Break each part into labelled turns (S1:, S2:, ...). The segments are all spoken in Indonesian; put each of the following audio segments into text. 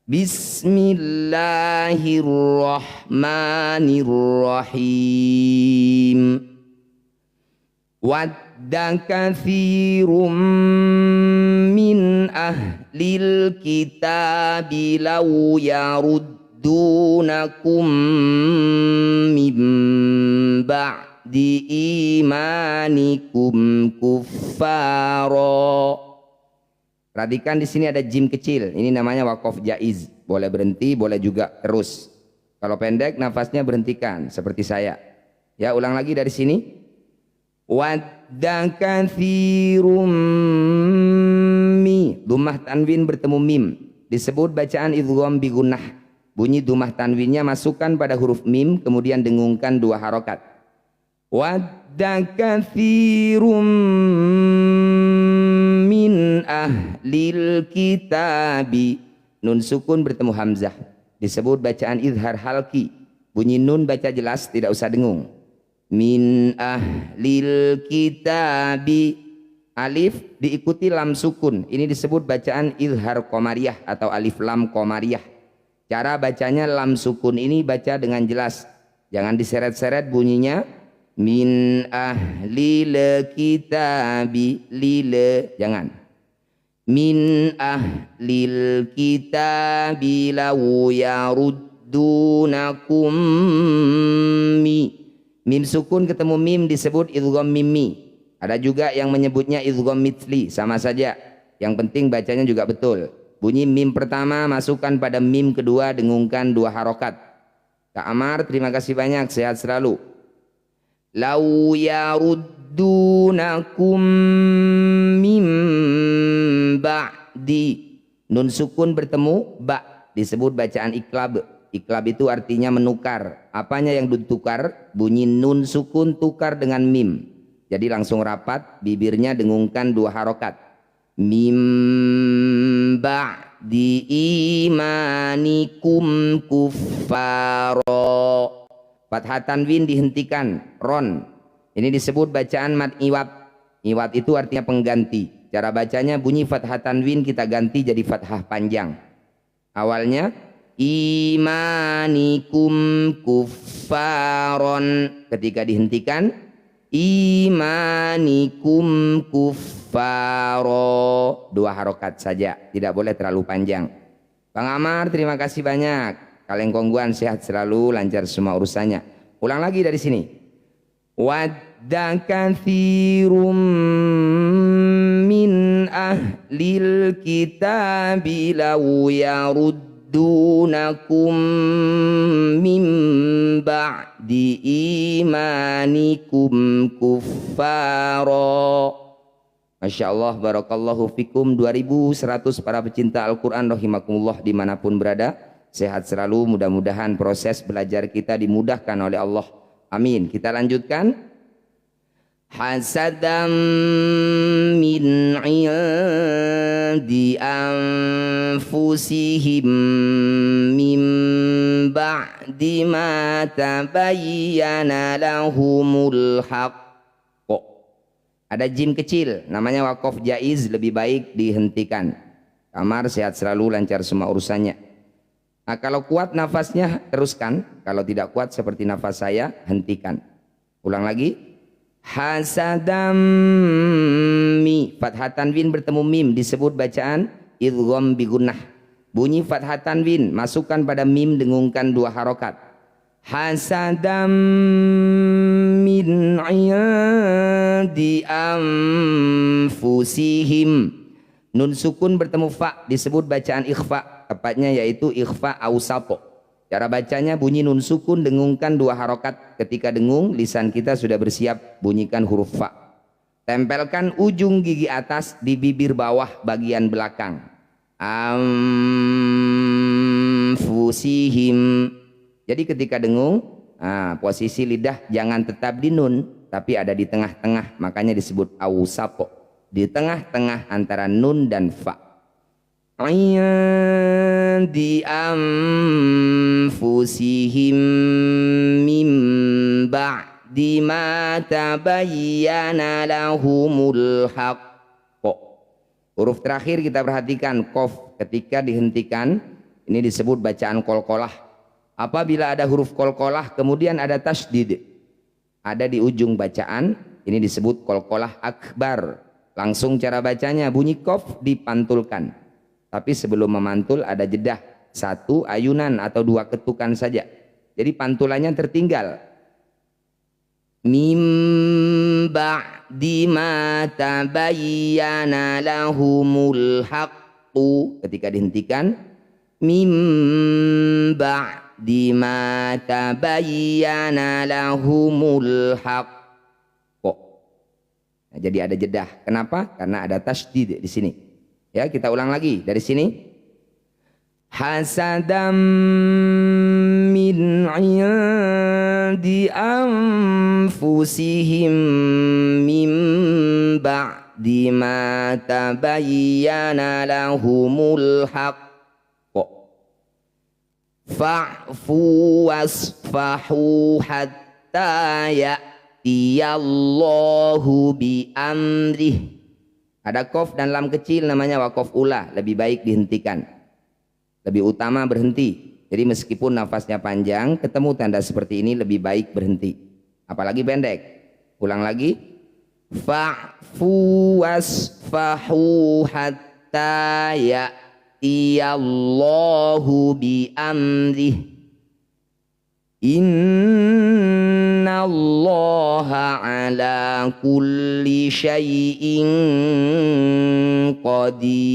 S1: Bismillahirrahmanirrahim. Wadda katsirum min ahlil kitabi law yaruddunakum min ba'di imanikum kuffara. Perhatikan di sini ada jim kecil. Ini namanya waqaf jaiz. Boleh berhenti, boleh juga terus. Kalau pendek nafasnya berhentikan seperti saya. Ya, ulang lagi dari sini. Wadda katsirum mi. Dhammah tanwin bertemu mim. Disebut bacaan idgham bi gunnah. Bunyi dhammah tanwinnya masukkan pada huruf mim, kemudian dengungkan 2 harokat. Wadda katsirum min ahlil kitabi. Nun sukun bertemu hamzah. Disebut bacaan izhar halki. Bunyi nun baca jelas, tidak usah dengung. Min ahlil kitabi. Alif diikuti lam sukun. Ini disebut bacaan izhar qamariyah atau alif lam qamariyah. Cara bacanya lam sukun ini baca dengan jelas. Jangan diseret-seret bunyinya. Min ahlil kitabi. Lile, jangan. Min ahlil kitabi law yaruddunakum mi. Mim sukun ketemu mim disebut idgham mimmi. Ada juga yang menyebutnya idgham mithli, sama saja. Yang penting bacanya juga betul. Bunyi mim pertama masukkan pada mim kedua, dengungkan 2 harokat. Kak Amar, terima kasih banyak, sehat selalu. Law yaruddunakum mim ba'di. Nun sukun bertemu ba, disebut bacaan iklab. Iklab itu artinya menukar. Apanya yang ditukar? Bunyi nun sukun tukar dengan mim. Jadi langsung rapat, bibirnya dengungkan 2 harokat. Mim ba'di imanikum kuffaro. Fathah tanwin dihentikan, ron. Ini disebut bacaan mad iwab. Iwab itu artinya pengganti. Cara bacanya bunyi fathah tanwin kita ganti jadi fathah panjang. Awalnya imanikum kuffaron. Ketika dihentikan imanikum kuffaro. 2 harokat saja, tidak boleh terlalu panjang. Bang Amar, terima kasih banyak. Kaleng kongguan sehat selalu, lancar semua urusannya. Ulang lagi dari sini. Wadda katsirum min ahlil kitabi law yaruddunakum min ba'di imanikum kuffara. Masya Allah, barakallahu fikum. 2100 para pecinta Al-Quran rahimakumullah dimanapun berada. Sehat selalu, mudah-mudahan proses belajar kita dimudahkan oleh Allah. Amin. Kita lanjutkan. Hasadam min indi anfusihim min ba'di ma tabayyana lahumul haqq. Ada jim kecil, namanya waqaf jaiz, lebih baik dihentikan. Kamar sehat selalu, lancar semua urusannya. Nah, kalau kuat nafasnya teruskan, kalau tidak kuat seperti nafas saya hentikan. Ulang lagi. Hasadam mi. Fathah tanwin bertemu mim disebut bacaan idgham bi gunnah. Bunyi fathah tanwin masukkan pada mim, dengungkan 2 harokat. Hasadam min indi anfusihim. Nun sukun bertemu fa disebut bacaan ikhfa, tepatnya yaitu ikhfa awsato. Cara bacanya bunyi nun sukun dengungkan 2 harokat. Ketika dengung, lisan kita sudah bersiap bunyikan huruf fa. Tempelkan ujung gigi atas di bibir bawah bagian belakang. Anfusihim. Jadi ketika dengung, posisi lidah jangan tetap di nun, tapi ada di tengah-tengah, makanya disebut awsato. Di tengah-tengah antara nun dan fa. Di anfusihim mim ba'di ma tabayyana lahumul haqq. Huruf terakhir kita perhatikan, qaf ketika dihentikan Ini disebut bacaan qalqalah. Apabila ada huruf qalqalah kemudian ada tasydid, ada di ujung bacaan, ini disebut qalqalah akbar. Langsung cara bacanya bunyi qaf dipantulkan. Tapi sebelum memantul ada jedah, 1 ayunan atau 2 ketukan saja. Jadi pantulannya tertinggal. Mim ba'di ma tabayyana lahumul haqqu, ketika dihentikan mim ba'di ma tabayyana lahumul haqqu. Nah, jadi ada jedah. Kenapa? Karena ada tasydid di sini. Ya, kita ulang lagi dari sini. Hasadam min 'indi anfusihim mim ba'di ma tabayyana lahumul haqq fa'fu wasfahu hatta ya'tiyallahu bi amrih. Ada qaf dan lam kecil namanya waqaf ula, lebih baik dihentikan. Lebih utama berhenti. Jadi meskipun nafasnya panjang, ketemu tanda seperti ini lebih baik berhenti. Apalagi pendek. Ulang lagi. Fa'fu wasfahu hatta ya'tiyallahu bi amrih. Innallaha ala kulli syai'in qadir.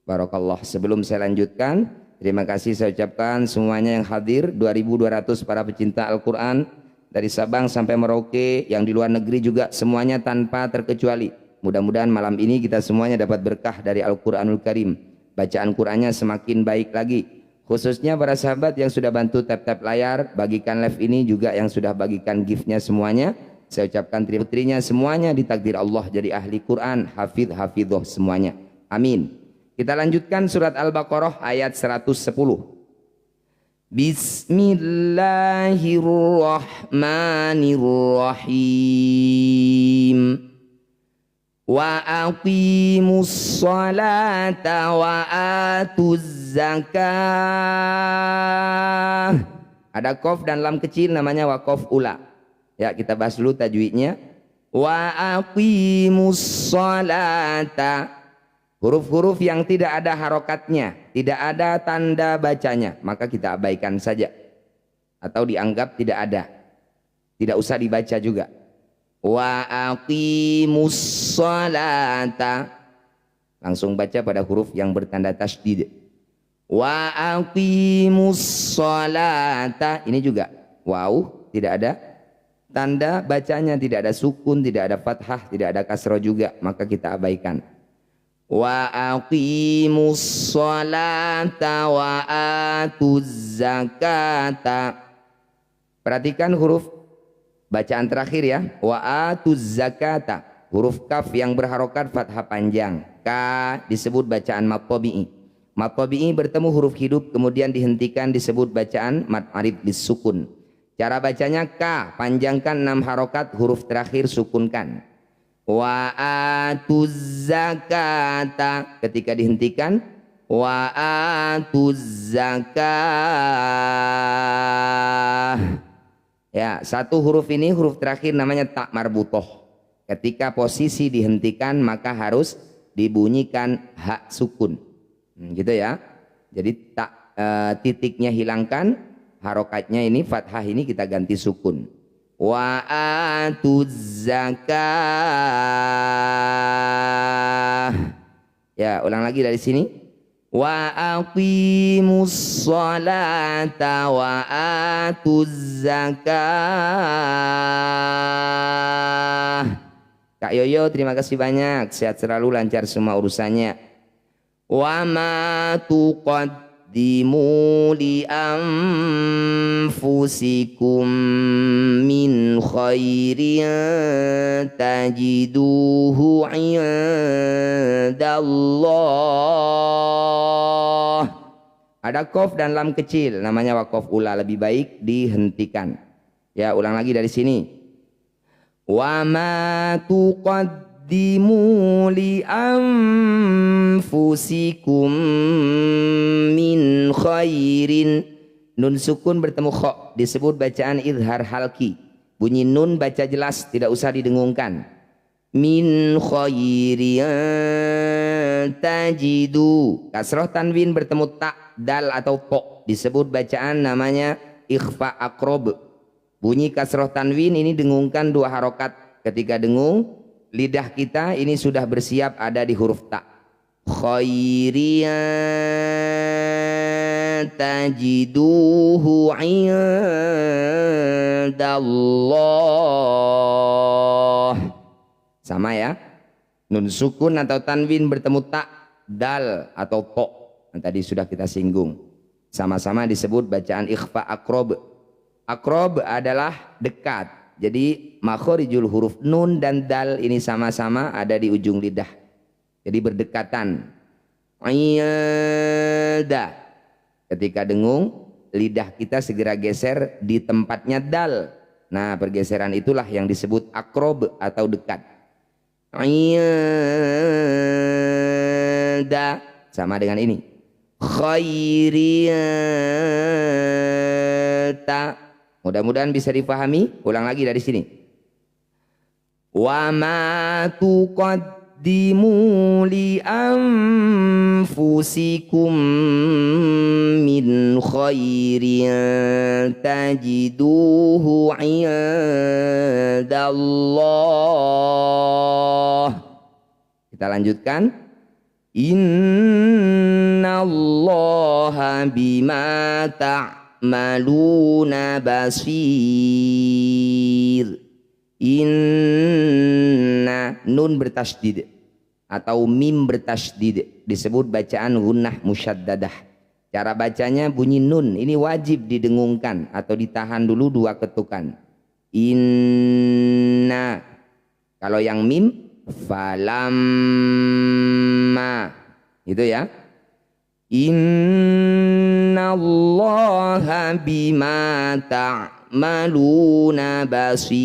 S1: Barakallah. Sebelum saya lanjutkan, terima kasih saya ucapkan semuanya yang hadir, 2.200 para pecinta Al-Quran dari Sabang sampai Merauke, yang di luar negeri juga, semuanya tanpa terkecuali. Mudah-mudahan malam ini kita semuanya dapat berkah dari Al-Quranul Karim. Bacaan Qurannya semakin baik lagi. Khususnya para sahabat yang sudah bantu tap-tap layar, bagikan live ini, juga yang sudah bagikan giftnya semuanya. Saya ucapkan terima kasih semuanya ditakdir Allah jadi ahli Quran, hafidh semuanya. Amin. Kita lanjutkan surat Al-Baqarah ayat 110. Bismillahirrahmanirrahim. Wa aqimus salata wa atuz zakah. Ada qaf dan lam kecil namanya waqaf ula. Ya, kita bahas dulu tajwidnya. Wa aqimus salata. Huruf-huruf yang tidak ada harokatnya, tidak ada tanda bacanya, maka kita abaikan saja. Atau dianggap tidak ada. Tidak usah dibaca juga. Wa aqimus sholata. Langsung baca pada huruf yang bertanda tasydid. Wa aqimus sholata. Ini juga waw, tidak ada tanda bacanya, tidak ada sukun, tidak ada fathah, tidak ada kasroh juga, maka kita abaikan. Wa aqimus sholata wa atuz zakata. Perhatikan huruf bacaan terakhir ya. Wa atuz zakata. Huruf kaf yang berharokat fathah panjang. Ka disebut bacaan mad tabi'i. Mad tabi'i bertemu huruf hidup kemudian dihentikan disebut bacaan mad arif bisukun. Cara bacanya ka, panjangkan 6 harokat, huruf terakhir sukunkan. Wa atuz zakata, ketika dihentikan wa atuz zakah. Ya, satu huruf ini huruf terakhir namanya tak marbutoh. Ketika posisi dihentikan maka harus dibunyikan hak sukun. Gitu ya. Jadi tak titiknya hilangkan, harokatnya ini fathah ini kita ganti sukun. Wa atuz zakah. Ya, ulang lagi dari sini. Wa aqimus sholata wa atuz zakah. Kak Yoyo, terima kasih banyak. Sehat selalu, lancar semua urusannya. Wa ma tuqaddimu li anfusikum min khairin tajiduhu indallah. Ada qaf dan lam kecil namanya waqaf ula, lebih baik dihentikan. Ya, ulang lagi dari sini. Wa ma tuqaddimu li anfusikum min khairin. Nun sukun bertemu kha disebut bacaan izhar halki. Bunyi nun baca jelas, tidak usah didengungkan. Min khairin tajidu. Kasroh tanwin bertemu tak, dal atau po disebut bacaan namanya ikhfa akrob. Bunyi kasroh tanwin ini dengungkan 2 harokat. Ketika dengung, lidah kita ini sudah bersiap ada di huruf ta. Khairiyan tajiduhu indallah. Sama ya. Nun sukun atau tanwin bertemu tak, dal atau po. Yang tadi sudah kita singgung. Sama-sama disebut bacaan ikhfa akrob. Akrob adalah dekat. Jadi makhorijul huruf nun dan dal ini sama-sama ada di ujung lidah. Jadi berdekatan. Iyada. Ketika dengung, lidah kita segera geser di tempatnya dal. Nah, pergeseran itulah yang disebut akrob atau dekat. Iyada. Sama dengan ini. Khairiyata. Mudah-mudahan bisa dipahami. Ulang lagi dari sini. Wa ma tuqaddimu li anfusikum min khairin tajiduhu indallah. Kita lanjutkan. Innallaha bima ta'maluna basir. Inna, nun bertasydid atau mim bertasydid disebut bacaan gunnah musyaddadah. Cara bacanya bunyi nun ini wajib didengungkan atau ditahan dulu 2 ketukan. Inna. Kalau yang mim falamma itu ya. Innallaha bima ta'maluna basir.